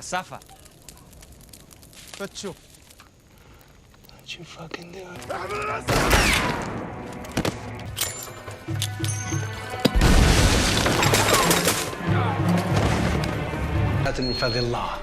Safa. What you fucking doing? من فضل الله.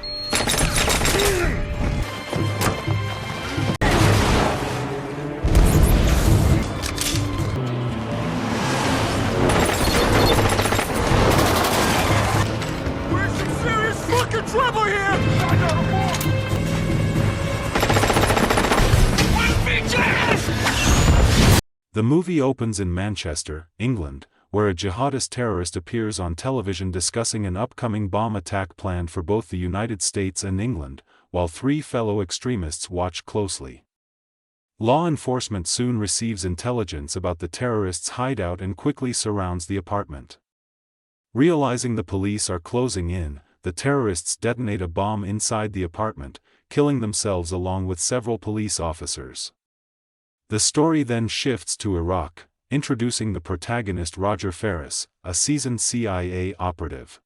We're some serious fucking trouble here! I got a ball! The movie opens in Manchester, England, where a jihadist terrorist appears on television discussing an upcoming bomb attack planned for both the United States and England, while three fellow extremists watch closely. Law enforcement soon receives intelligence about the terrorists' hideout and quickly surrounds the apartment. Realizing the police are closing in, the terrorists detonate a bomb inside the apartment, killing themselves along with several police officers. The story then shifts to Iraq, introducing the protagonist Roger Ferris, a seasoned CIA operative.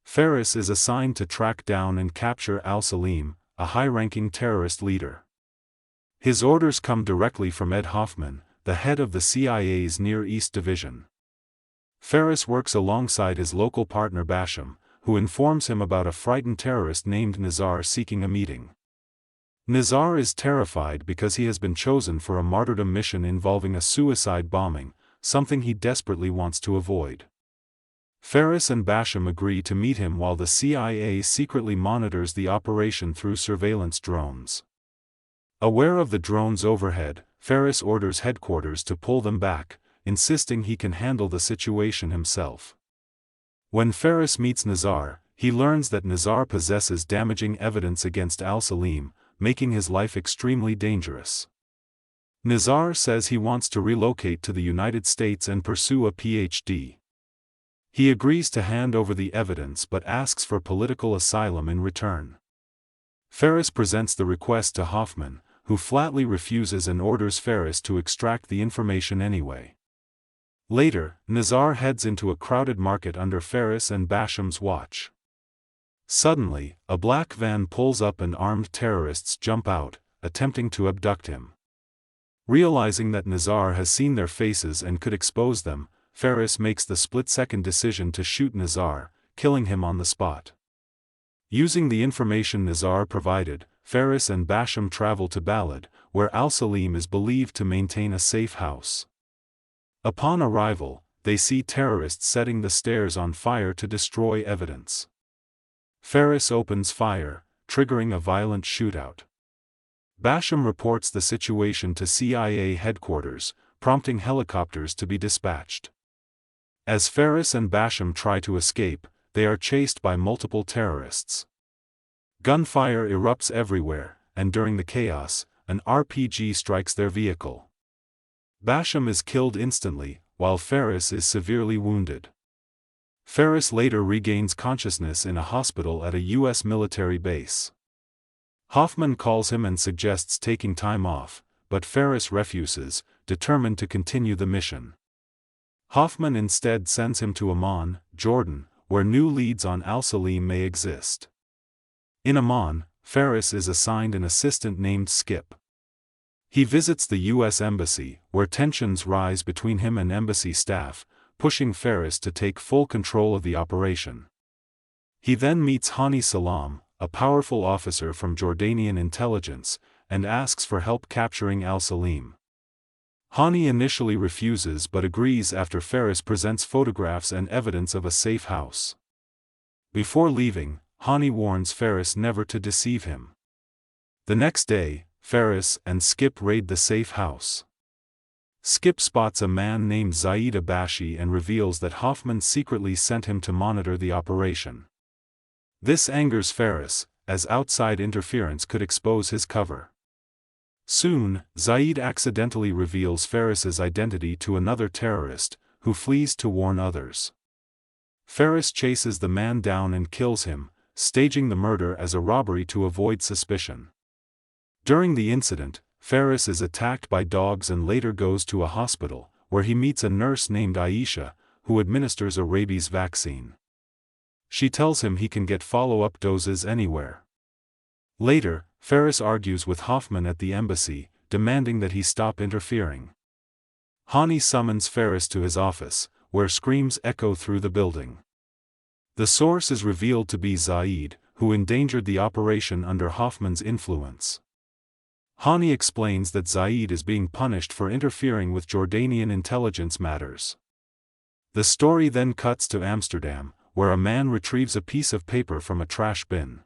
Ferris is assigned to track down and capture al-Salim, a high-ranking terrorist leader. His orders come directly from Ed Hoffman, the head of the CIA's Near East Division. Ferris works alongside his local partner Basham, who informs him about a frightened terrorist named Nizar seeking a meeting. Nizar is terrified because he has been chosen for a martyrdom mission involving a suicide bombing, something he desperately wants to avoid. Ferris and Basham agree to meet him while the CIA secretly monitors the operation through surveillance drones. Aware of the drones overhead, Ferris orders headquarters to pull them back, insisting he can handle the situation himself. When Ferris meets Nizar, he learns that Nizar possesses damaging evidence against al-Salim, making his life extremely dangerous. Nizar says he wants to relocate to the United States and pursue a PhD. He agrees to hand over the evidence but asks for political asylum in return. Ferris presents the request to Hoffman, who flatly refuses and orders Ferris to extract the information anyway. Later, Nizar heads into a crowded market under Ferris and Basham's watch. Suddenly, a black van pulls up and armed terrorists jump out, attempting to abduct him. Realizing that Nizar has seen their faces and could expose them, Ferris makes the split-second decision to shoot Nizar, killing him on the spot. Using the information Nizar provided, Ferris and Basham travel to Balad, where al-Salim is believed to maintain a safe house. Upon arrival, they see terrorists setting the stairs on fire to destroy evidence. Ferris opens fire, triggering a violent shootout. Basham reports the situation to CIA headquarters, prompting helicopters to be dispatched. As Ferris and Basham try to escape, they are chased by multiple terrorists. Gunfire erupts everywhere, and during the chaos, an RPG strikes their vehicle. Basham is killed instantly, while Ferris is severely wounded. Ferris later regains consciousness in a hospital at a U.S. military base. Hoffman calls him and suggests taking time off, but Ferris refuses, determined to continue the mission. Hoffman instead sends him to Amman, Jordan, where new leads on al-Salim may exist. In Amman, Ferris is assigned an assistant named Skip. He visits the U.S. Embassy, where tensions rise between him and embassy staff, pushing Ferris to take full control of the operation. He then meets Hani Salam, a powerful officer from Jordanian intelligence, and asks for help capturing al-Salim. Hani initially refuses but agrees after Ferris presents photographs and evidence of a safe house. Before leaving, Hani warns Ferris never to deceive him. The next day, Ferris and Skip raid the safe house. Skip spots a man named Zaid Abashi and reveals that Hoffman secretly sent him to monitor the operation. This angers Ferris, as outside interference could expose his cover. Soon, Zaid accidentally reveals Ferris's identity to another terrorist, who flees to warn others. Ferris chases the man down and kills him, staging the murder as a robbery to avoid suspicion. During the incident, Ferris is attacked by dogs and later goes to a hospital, where he meets a nurse named Aisha, who administers a rabies vaccine. She tells him he can get follow-up doses anywhere. Later, Ferris argues with Hoffman at the embassy, demanding that he stop interfering. Hani summons Ferris to his office, where screams echo through the building. The source is revealed to be Zaid, who endangered the operation under Hoffman's influence. Hani explains that Zaid is being punished for interfering with Jordanian intelligence matters. The story then cuts to Amsterdam, where a man retrieves a piece of paper from a trash bin.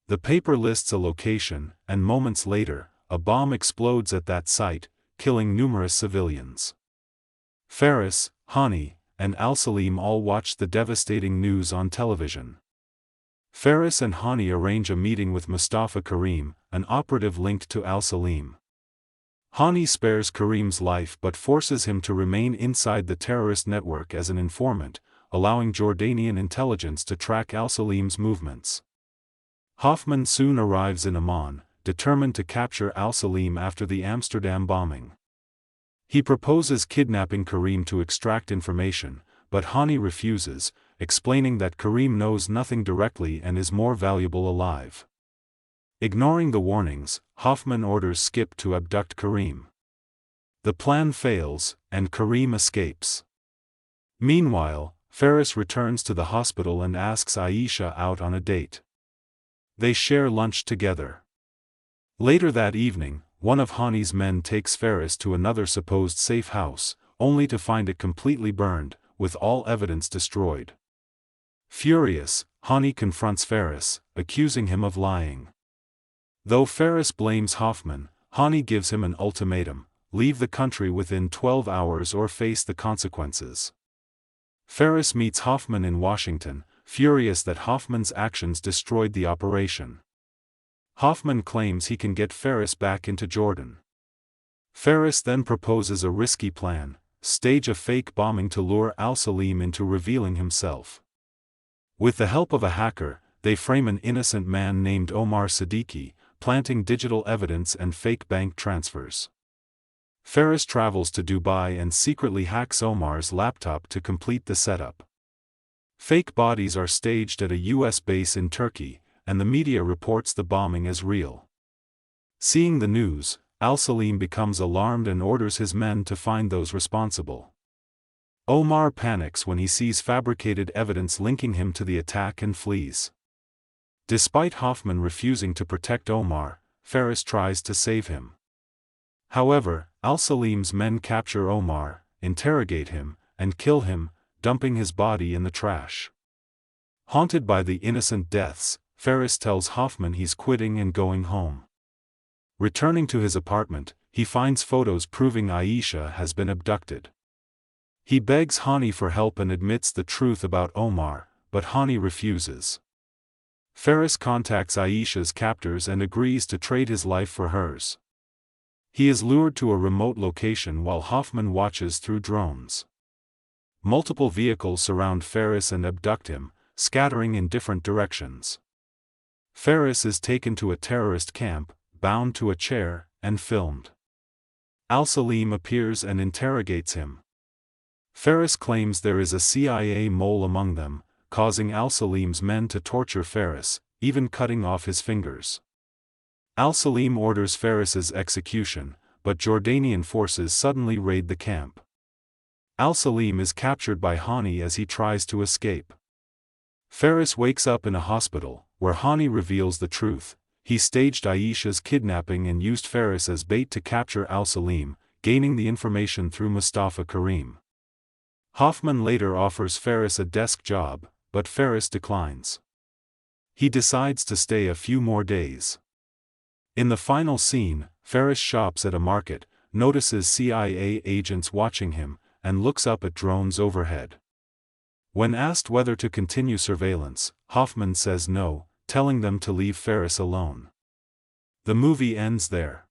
The paper lists a location, and moments later, a bomb explodes at that site, killing numerous civilians. Ferris, Hani, and Al-Salim all watch the devastating news on television. Ferris and Hani arrange a meeting with Mustafa Karim, an operative linked to Al-Salim. Hani spares Karim's life but forces him to remain inside the terrorist network as an informant, allowing Jordanian intelligence to track Al-Salim's movements. Hoffman soon arrives in Amman, determined to capture Al-Salim after the Amsterdam bombing. He proposes kidnapping Karim to extract information, but Hani refuses, explaining that Karim knows nothing directly and is more valuable alive. Ignoring the warnings, Hoffman orders Skip to abduct Karim. The plan fails, and Karim escapes. Meanwhile, Ferris returns to the hospital and asks Aisha out on a date. They share lunch together. Later that evening, one of Hani's men takes Ferris to another supposed safe house, only to find it completely burned, with all evidence destroyed. Furious, Hani confronts Ferris, accusing him of lying. Though Ferris blames Hoffman, Hani gives him an ultimatum: leave the country within 12 hours or face the consequences. Ferris meets Hoffman in Washington, furious that Hoffman's actions destroyed the operation. Hoffman claims he can get Ferris back into Jordan. Ferris then proposes a risky plan: stage a fake bombing to lure Al-Salim into revealing himself. With the help of a hacker, they frame an innocent man named Omar Siddiqui, planting digital evidence and fake bank transfers. Ferris travels to Dubai and secretly hacks Omar's laptop to complete the setup. Fake bodies are staged at a US base in Turkey, and the media reports the bombing as real. Seeing the news, Al-Salim becomes alarmed and orders his men to find those responsible. Omar panics when he sees fabricated evidence linking him to the attack and flees. Despite Hoffman refusing to protect Omar, Ferris tries to save him. However, Al-Salim's men capture Omar, interrogate him, and kill him, dumping his body in the trash. Haunted by the innocent deaths, Ferris tells Hoffman he's quitting and going home. Returning to his apartment, he finds photos proving Aisha has been abducted. He begs Hani for help and admits the truth about Omar, but Hani refuses. Ferris contacts Aisha's captors and agrees to trade his life for hers. He is lured to a remote location while Hoffman watches through drones. Multiple vehicles surround Ferris and abduct him, scattering in different directions. Ferris is taken to a terrorist camp, bound to a chair, and filmed. Al-Salim appears and interrogates him. Ferris claims there is a CIA mole among them, causing Al-Salim's men to torture Ferris, even cutting off his fingers. Al-Salim orders Ferris's execution, but Jordanian forces suddenly raid the camp. Al-Salim is captured by Hani as he tries to escape. Ferris wakes up in a hospital, where Hani reveals the truth: he staged Aisha's kidnapping and used Ferris as bait to capture Al-Salim, gaining the information through Mustafa Karim. Hoffman later offers Ferris a desk job, but Ferris declines. He decides to stay a few more days. In the final scene, Ferris shops at a market, notices CIA agents watching him, and looks up at drones overhead. When asked whether to continue surveillance, Hoffman says no, telling them to leave Ferris alone. The movie ends there.